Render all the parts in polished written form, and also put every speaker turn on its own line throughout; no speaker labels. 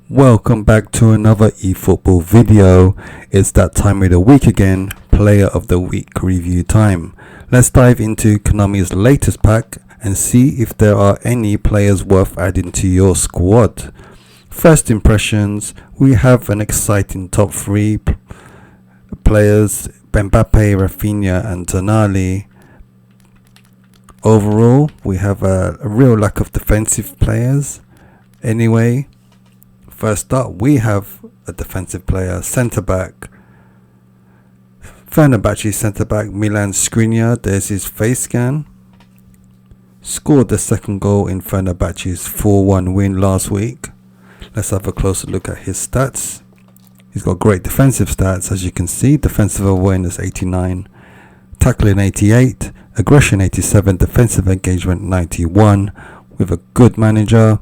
Welcome back to another eFootball video. It's that time of the week again, Player of the Week review time. Let's dive into Konami's latest pack and see if there are any players worth adding to your squad. First impressions, we have an exciting top three players, Mbappé, Raphinha and Tonali. Overall, we have a real lack of defensive players. Anyway, first up, we have a defensive player, centre-back. Fenerbahce centre-back Milan Škriniar, there's his face scan. Scored the second goal in Fenerbahce's 4-1 win last week. Let's have a closer look at his stats. He's got great defensive stats, as you can see. Defensive awareness 89, tackling 88, aggression 87, defensive engagement 91. With a good manager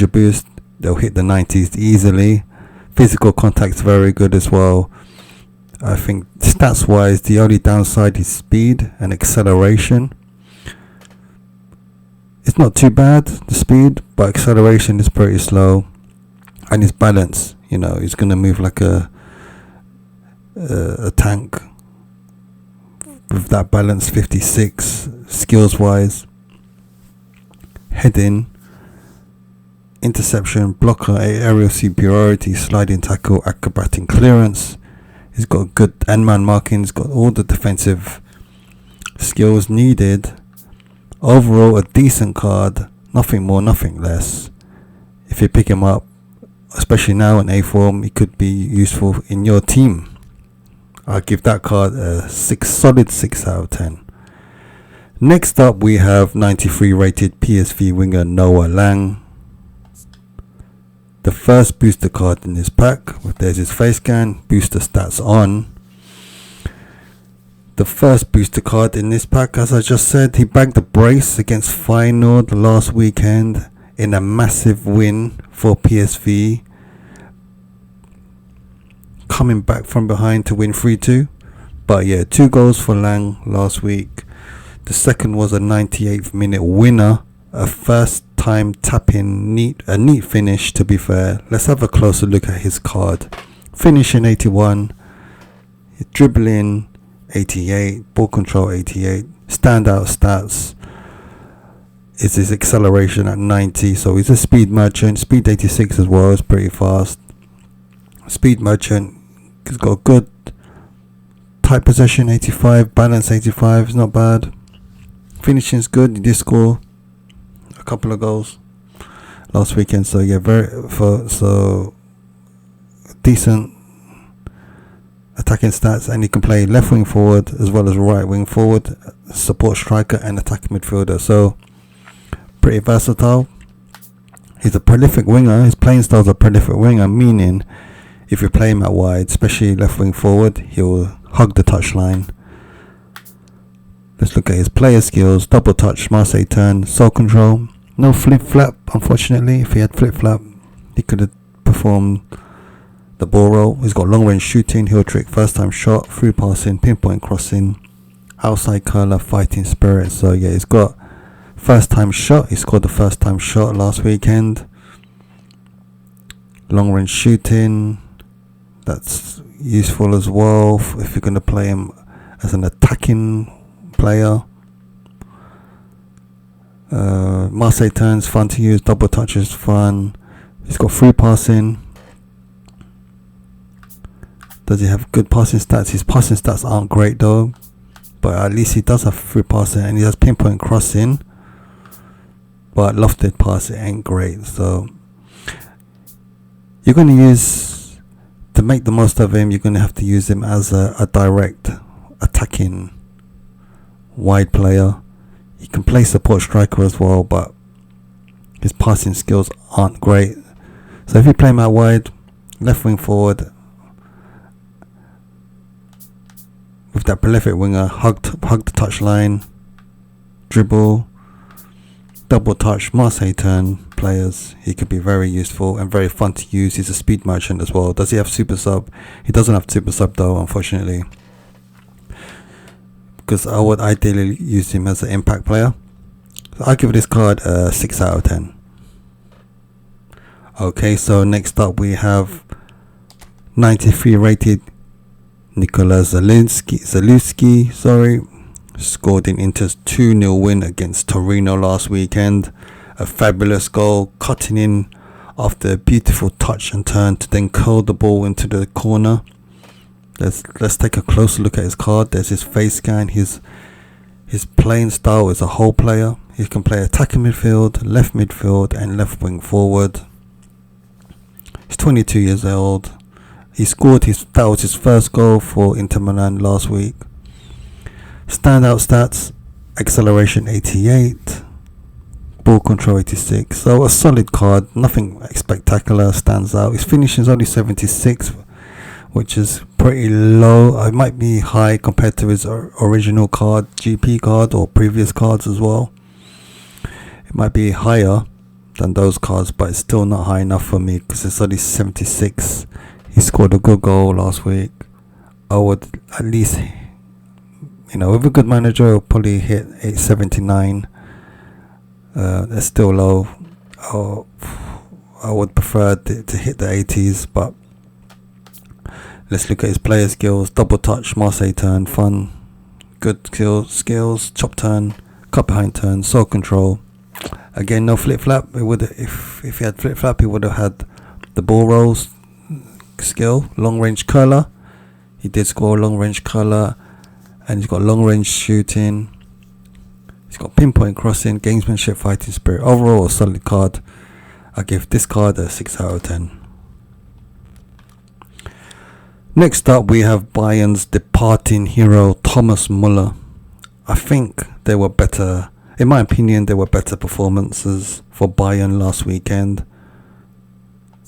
boost, they'll hit the 90s easily. Physical contact's very good as well. I think stats wise, the only downside is speed and acceleration. It's not too bad, the speed, but acceleration is pretty slow. And his balance, he's going to move like a tank. With that balance, 56 skills wise. Heading, interception, blocker, aerial superiority, sliding tackle, acrobatic clearance. He's got good end-man marking. He's got all the defensive skills needed. Overall, a decent card. Nothing more, nothing less. If you pick him up, especially now in A form, he could be useful in your team. I'll give that card a solid 6 out of 10. Next up, we have 93 rated PSV winger Noa Lang. The first booster card in this pack. There's his face scan, booster stats on. The first booster card in this pack, as I just said, he bagged a brace against Feyenoord last weekend in a massive win for PSV. Coming back from behind to win 3-2. But yeah, 2 goals for Lang last week. The second was a 98th minute winner. A first time tapping, a neat finish to be fair. Let's have a closer look at his card. Finishing 81, dribbling 88, ball control 88, standout stats is his acceleration at 90, so he's a speed merchant. Speed 86 as well, is pretty fast. Speed merchant, he's got good tight possession 85, balance 85, is not bad. Finishing's good, he did score a couple of goals last weekend, so yeah, decent attacking stats, and he can play left wing forward as well as right wing forward, support striker and attacking midfielder, so pretty versatile. He's a prolific winger. His playing style's a prolific winger, meaning if you play him out wide, especially left wing forward, he'll hug the touchline. Let's look at his player skills. Double touch, Marseille turn, soul control. No flip flap, unfortunately. If he had flip flap, he could have performed the ball roll. He's got long range shooting, heel trick, first time shot, through passing, pinpoint crossing, outside curler, fighting spirit. So yeah, he's got first time shot. He scored the first time shot last weekend. Long range shooting, that's useful as well if you're going to play him as an attacking player. Marseille turns, fun to use. Double touches, fun. He's got free passing. Does he have good passing stats? His passing stats aren't great though, but at least he does have free passing, and he has pinpoint crossing, but lofted passing ain't great. So you're going to use, to make the most of him, you're going to have to use him as a direct attacking wide player. He can play support striker as well, but his passing skills aren't great. So if you play him out wide, left wing forward, with that prolific winger, hug the touchline, dribble, double touch, Marseille turn players, he could be very useful and very fun to use. He's a speed merchant as well. Does he have super sub? He doesn't have super sub though, unfortunately, because I would ideally use him as an impact player. So I'll give this card a 6 out of 10. Okay, so next up we have 93 rated Nicola Zalewski, scored in Inter's 2-0 win against Torino last weekend. A fabulous goal, cutting in after a beautiful touch and turn to then curl the ball into the corner. Let's take a closer look at his card. There's his face scan. His playing style is a whole player. He can play attacking midfield, left midfield, and left wing forward. He's 22 years old. He scored that was his first goal for Inter Milan last week. Standout stats: acceleration 88, ball control 86. So a solid card, nothing spectacular stands out. His finishing is only 76, which is pretty low. It might be high compared to his original card, GP card, or previous cards as well. It might be higher than those cards, but it's still not high enough for me because it's only 76. He scored a good goal last week. I would at least, with a good manager, I'll probably hit 879. That's still low. I would prefer to hit the 80s, but let's look at his player skills. Double touch, Marseille turn, fun, good skills, chop turn, cut behind turn, soul control. Again, no flip flap. If he had flip flap, he would have had the ball rolls skill. Long range curler. He did score a long range curler, and he's got long range shooting. He's got pinpoint crossing, gamesmanship, fighting spirit. Overall, a solid card. I give this card a 6 out of 10. Next up, we have Bayern's departing hero, Thomas Müller. I think they were better. In my opinion, there were better performances for Bayern last weekend,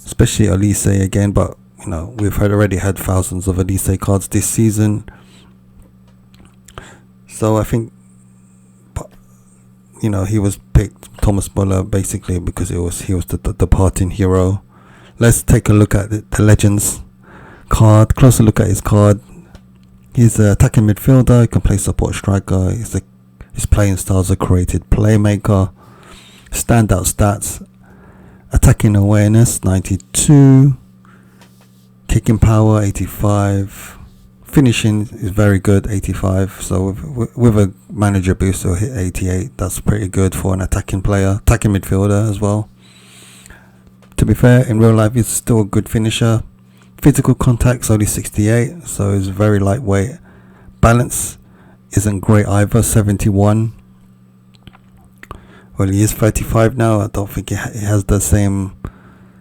especially Elise again. But we've already had thousands of Elise cards this season, so I think he was picked, Thomas Müller, basically because he was the departing hero. Let's take a look at the Legends card. Closer look at his card. He's an attacking midfielder. He can play support striker. His playing style is a created playmaker. Standout stats: attacking awareness 92, kicking power 85, finishing is very good 85. So with a manager boost, he'll hit 88. That's pretty good for an attacking midfielder as well. To be fair, in real life, he's still a good finisher. Physical contact's only 68, so he's very lightweight. Balance isn't great either, 71. Well, he is 35 now. I don't think he has the same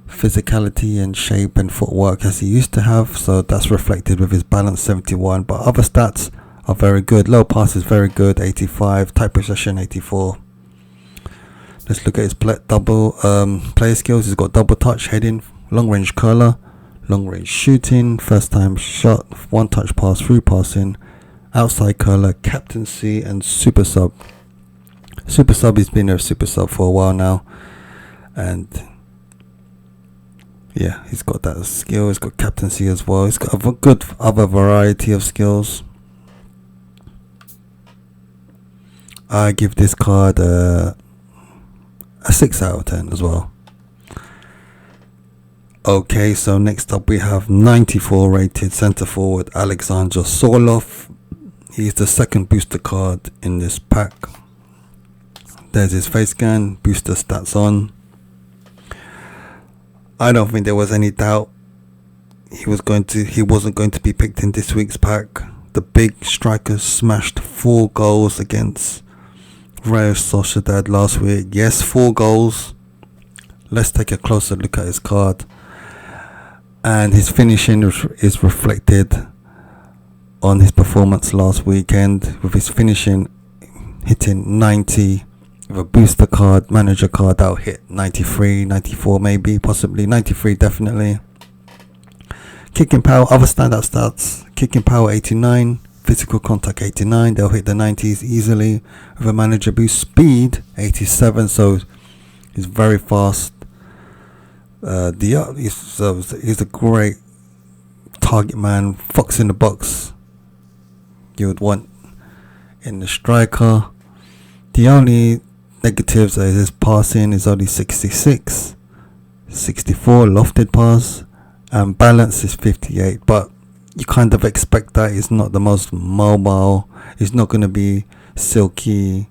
physicality and shape and footwork as he used to have, so that's reflected with his balance, 71. But other stats are very good. Low pass is very good, 85. Tight possession, 84. Let's look at his player skills. He's got double touch, heading, long range curler, long range shooting, first time shot, one touch pass, through passing, outside curler, captaincy, and super sub. Super sub, he's been a super sub for a while now, and yeah, he's got that skill. He's got captaincy as well. He's got a good other variety of skills. I give this card a 6 out of 10 as well. Okay, so next up we have 94 rated centre forward Alexander Sørloth. He's the second booster card in this pack. There's his face scan, booster stats on. I don't think there was any doubt he wasn't going to be picked in this week's pack. The big striker smashed 4 goals against Real Sociedad last week. Yes, 4 goals. Let's take a closer look at his card. And his finishing is reflected on his performance last weekend, with his finishing hitting 90. With a booster card, manager card, that'll hit 93, 94 maybe, possibly 93 definitely. Kicking power, other standout stats: kicking power 89, physical contact 89, they'll hit the 90s easily. With a manager boost, speed 87, so he's very fast. He's a great target man, fox in the box you would want in the striker. The only negatives are his passing is only 66. 64 lofted pass, and balance is 58. But you kind of expect that. He's not the most mobile. He's not going to be silky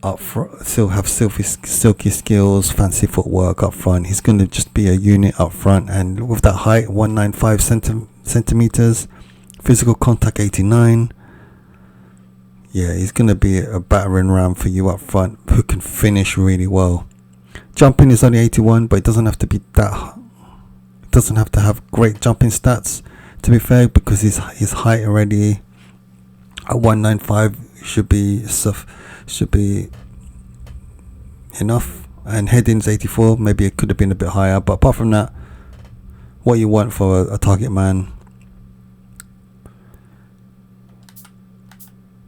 up front, still have silky skills, fancy footwork up front. He's going to just be a unit up front, and with that height, 195 centimeters, physical contact 89. Yeah, he's going to be a battering ram for you up front, who can finish really well. Jumping is only 81, but it doesn't have to be that. It doesn't have to have great jumping stats, to be fair, because his height already at 195 should be enough. And heading's 84. Maybe it could have been a bit higher, but apart from that, what you want for a target man.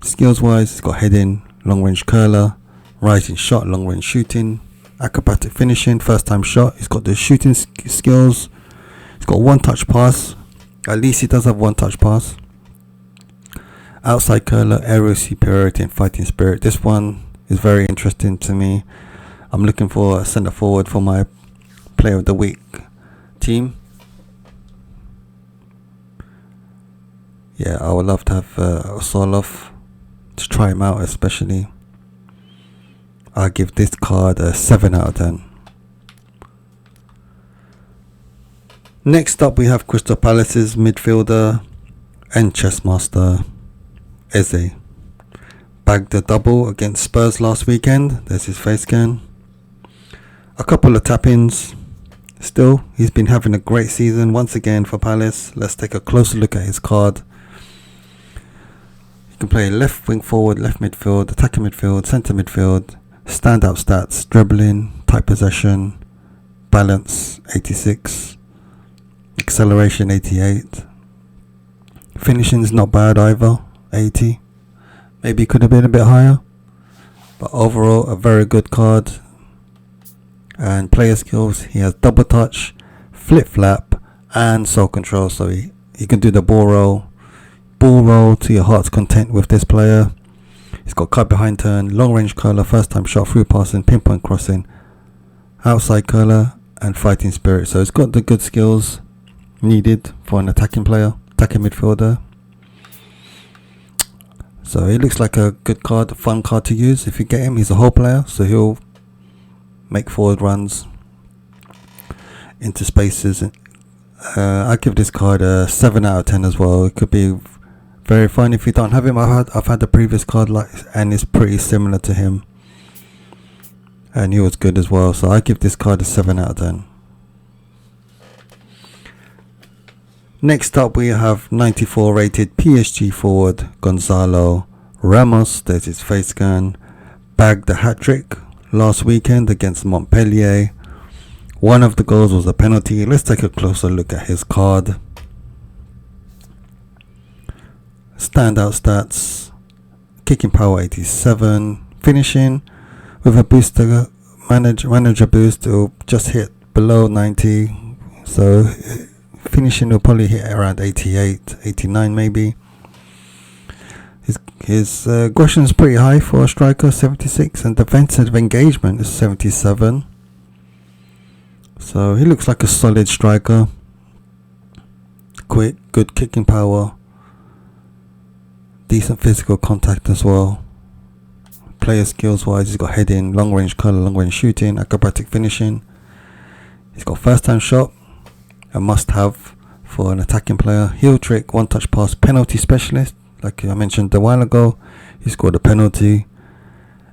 Skills wise, he's got heading, long range curler, rising shot, long range shooting, acrobatic finishing, first time shot. He's got the shooting skills. He's got one touch pass. At least he does have one touch pass. Outside curler, aerial superiority, and fighting spirit. This one is very interesting to me. I'm looking for a centre forward for my player of the week team. Yeah, I would love to have Sørloth to try him out, especially. I give this card a 7 out of 10. Next up, we have Crystal Palace's midfielder and chess master Eze. Bagged a double against Spurs last weekend. There's his face scan. A couple of tap-ins. Still, he's been having a great season once again for Palace. Let's take a closer look at his card. He can play left wing forward, left midfield, attacking midfield, centre midfield. Standout stats: dribbling, tight possession, balance 86, acceleration 88. Finishing's not bad either, 80. Maybe could have been a bit higher, but overall a very good card. And player skills: he has double touch, flip flap, and soul control. So he can do the ball roll to your heart's content with this player. He's got cut behind turn, long range curler, first time shot, through passing, pinpoint crossing, outside curler, and fighting spirit. So he's got the good skills needed for an attacking player, attacking midfielder. So he looks like a good card, a fun card to use if you get him. He's a whole player, so he'll make forward runs into spaces. I give this card a 7 out of 10 as well. It could be very fun if you don't have him. I've had the previous card and it's pretty similar to him, and he was good as well. So I give this card a 7 out of 10. Next up, we have 94 rated PSG forward Gonçalo Ramos. There's his face scan. Bagged the hat-trick last weekend against Montpellier. One of the goals was a penalty. Let's take a closer look at his card. Standout stats: kicking power 87, finishing with a booster manager boost, will just hit below 90. So finishing will probably hit around 88, 89 maybe. His aggression is pretty high for a striker, 76, and defensive engagement is 77. So he looks like a solid striker. Quick, good kicking power, decent physical contact as well. Player skills wise, he's got heading, long range curler, long range shooting, acrobatic finishing. He's got first time shot, a must have for an attacking player. Heel trick, one touch pass, penalty specialist. Like I mentioned a while ago, he scored a penalty,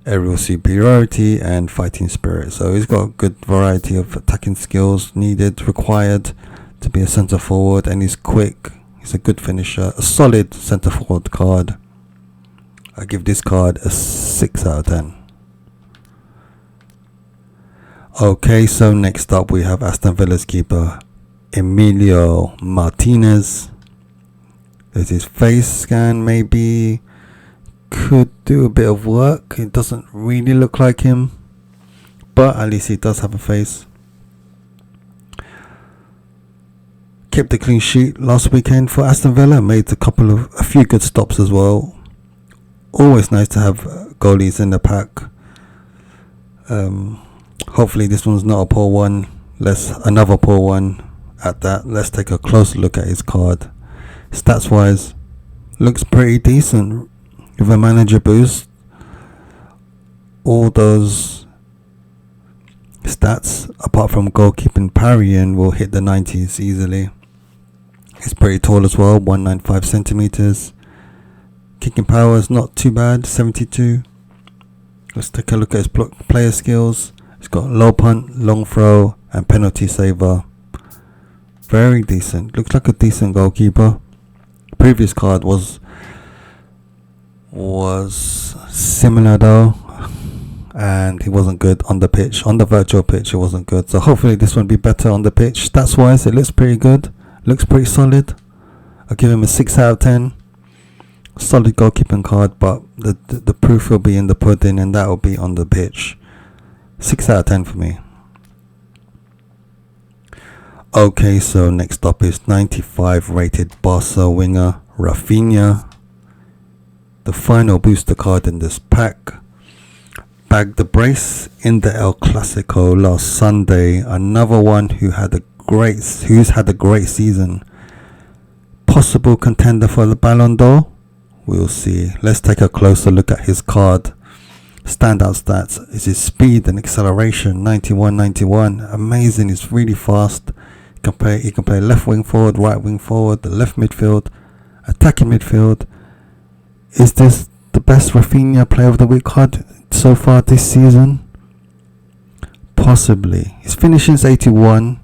aerial superiority, and fighting spirit. So he's got a good variety of attacking skills required to be a centre forward, and he's quick. He's a good finisher, a solid centre forward card. I give this card a 6 out of 10. Okay, so next up we have Aston Villa's keeper Emiliano Martinez. There's his face scan. Maybe could do a bit of work. It doesn't really look like him, but at least he does have a face. Kept a clean sheet last weekend for Aston Villa. Made a few good stops as well. Always nice to have goalies in the pack. Hopefully this one's not a poor one. Another poor one at that. Let's take a closer look at his card. Stats wise, looks pretty decent with a manager boost. All those stats apart from goalkeeping, parrying will hit the 90s easily. He's pretty tall as well, 195 centimeters. Kicking power is not too bad, 72. Let's take a look at his player skills. He's got low punt, long throw, and penalty saver. Very decent. Looks like a decent goalkeeper. Previous card was similar though, and he wasn't good on the pitch. On the virtual pitch, it wasn't good. So hopefully this one will be better on the pitch. Stats wise, it looks pretty good. Looks pretty solid. I'll give him a 6 out of 10. Solid goalkeeping card, but the proof will be in the pudding, and that will be on the pitch. 6 out of 10 for me. Okay, so next up is 95 rated Barca winger Raphinha. The final booster card in this pack. Bagged the brace in the El Clasico last Sunday. Another one who's had a great season. Possible contender for the Ballon d'Or. We'll see. Let's take a closer look at his card. Standout stats is his speed and acceleration, 91. Amazing. He's really fast. He can play left wing forward, right wing forward, the left midfield, attacking midfield. Is this the best Raphinha player of the week card so far this season? Possibly. His finishing's 81.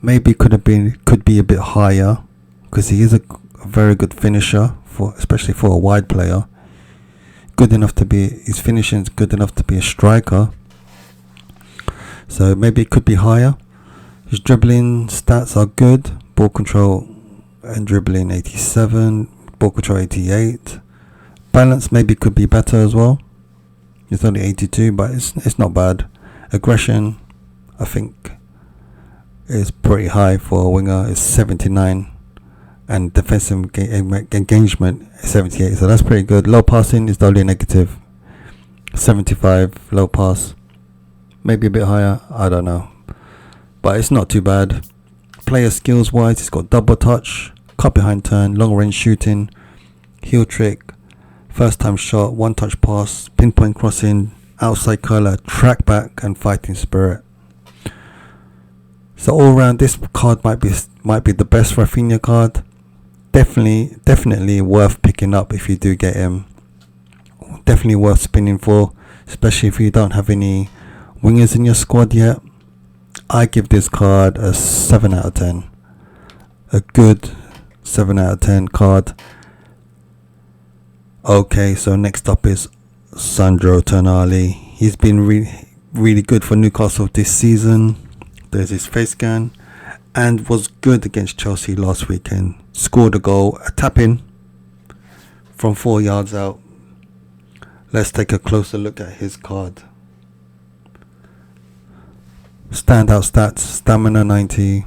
Maybe could be a bit higher, because he is a very good finisher, especially for a wide player. His finishing is good enough to be a striker. So maybe it could be higher. His dribbling stats are good. Ball control and dribbling 87. Ball control 88. Balance maybe could be better as well. It's only 82, but it's not bad. Aggression, I think, is pretty high for a winger. It's 79. And defensive engagement is 78, so that's pretty good. Low passing is only negative 75. Low pass, maybe a bit higher, I don't know, but it's not too bad. Player skills wise, he's got double touch, cut behind turn, long range shooting, heel trick, first time shot, one touch pass, pinpoint crossing, outside curler, track back, and fighting spirit. So all round, this card might be the best Raphinha card. Definitely worth picking up if you do get him. Definitely worth spinning for, especially if you don't have any wingers in your squad yet. I give this card a 7 out of 10. A good 7 out of 10 card. Okay, so next up is Sandro Tonali. He's been really good for Newcastle this season. There's his face scan, and was good against Chelsea last weekend. Scored a goal, a tap-in from 4 yards out. Let's take a closer look at his card. Standout stats: stamina 90,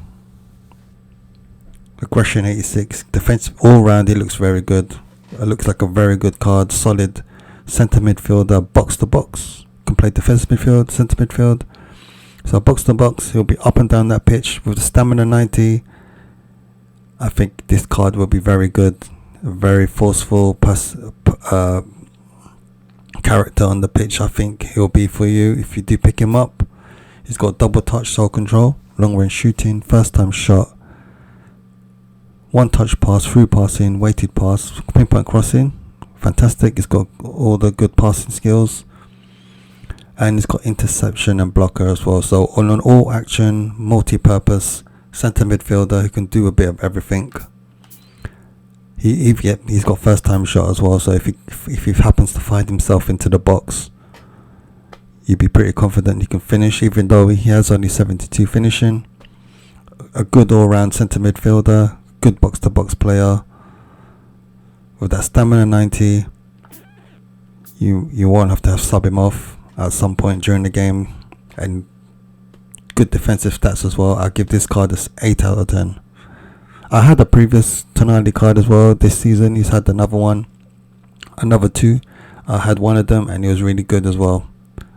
aggression 86, defense all round. He looks very good. It looks like a very good card. Solid centre midfielder, box to box. Can play defensive midfield, centre midfield. So box to box, he'll be up and down that pitch with the stamina 90. I think this card will be very good. A very forceful character on the pitch. I think he'll be for you if you do pick him up. He's got double touch, soul control, long range shooting, first time shot, one touch pass, through passing, weighted pass, pinpoint crossing. Fantastic. He's got all the good passing skills. And he's got interception and blocker as well. So on an all action, multi-purpose centre midfielder who can do a bit of everything. He's got first time shot as well. So if he happens to find himself into the box, you'd be pretty confident he can finish, even though he has only 72 finishing. A good all round centre midfielder, good box to box player. With that stamina 90, you won't have to sub him off at some point during the game, and good defensive stats as well. I'll give this card an 8 out of 10. I had a previous Tonali card as well this season. He's had another two. I had one of them and he was really good as well.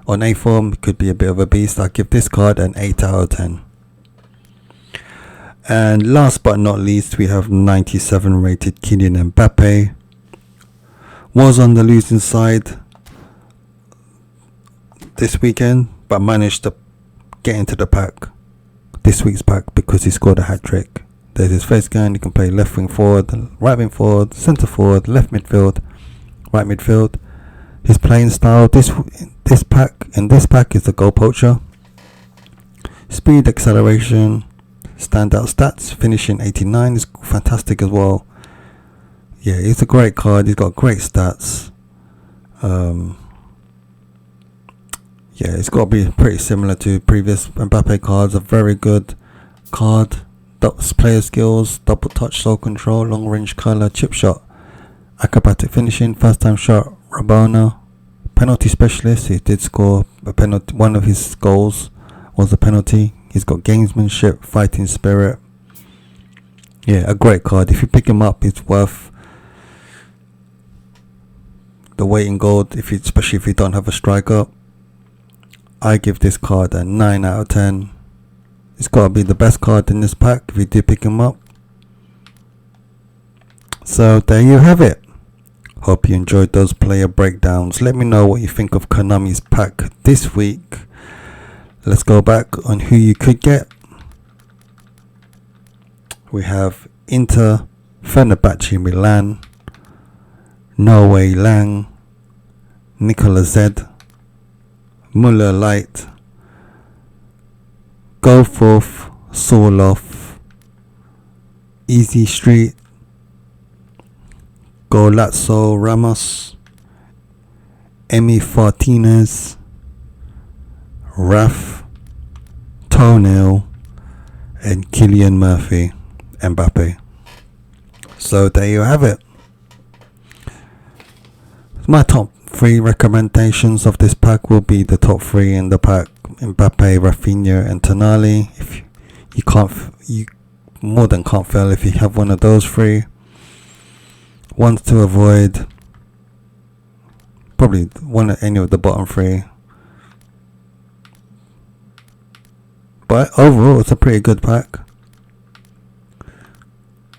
On A form, could be a bit of a beast. I give this card an 8 out of 10. And last but not least, we have 97 rated Kylian Mbappé. Was on the losing side this weekend, but managed to get into the pack, this week's pack, because he scored a hat-trick. There's his first game. He can play left wing forward, right wing forward, centre forward, left midfield, right midfield. His playing style, this pack is the goal poacher. Speed, acceleration, standout stats, finishing 89 is fantastic as well. Yeah, it's a great card. He's got great stats. Yeah, it's got to be pretty similar to previous Mbappe cards. A very good card. Player skills, double touch, soul control, long range colour, chip shot, acrobatic finishing, first time shot, Rabona, penalty specialist. He did score a penalty. One of his goals was a penalty. He's got gamesmanship, fighting spirit. Yeah, a great card. If you pick him up, it's worth the weight in gold, especially if you don't have a striker. I give this card a 9 out of 10. It's got to be the best card in this pack if you do pick him up. So there you have it. Hope you enjoyed those player breakdowns. Let me know what you think of Konami's pack this week. Let's go back on who you could get. We have Inter, Fenerbahce Milan, Noa Lang, Nicola Zalewski, Müller Light, Forth Sorloth, Easy Street, Gonçalo Ramos, Emiliano Martinez, Raphinha, and Kylian Mbappé. So there you have it. My top 3 recommendations of this pack will be the top 3 in the pack: Mbappé, Raphinha, and Tonali. If you more than can't fail if you have one of those 3. Ones to avoid, probably any of the bottom 3. But overall, it's a pretty good pack.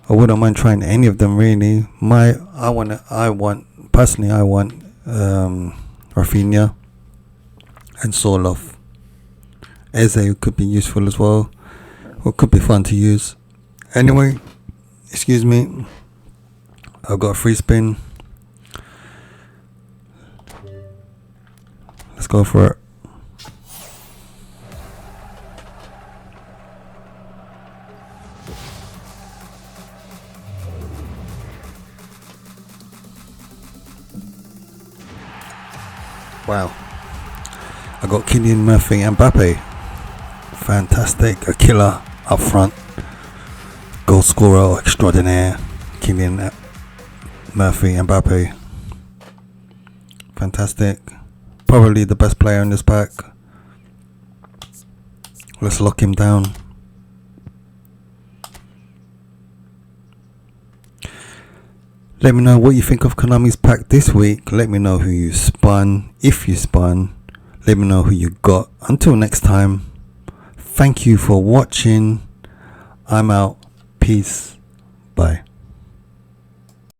I wouldn't mind trying any of them really. I want Raphinha and Sørloth. Eze could be useful as well, or could be fun to use. Anyway, excuse me, I've got a free spin. Let's go for it. Wow, I got Kylian Mbappé. Fantastic, a killer up front, goal scorer extraordinaire, Kylian Mbappé. Fantastic, probably the best player in this pack. Let's lock him down. Let me know what you think of Konami's pack this week. Let me know who you spun. If you spun, let me know who you got. Until next time, thank you for watching. I'm out. Peace. Bye.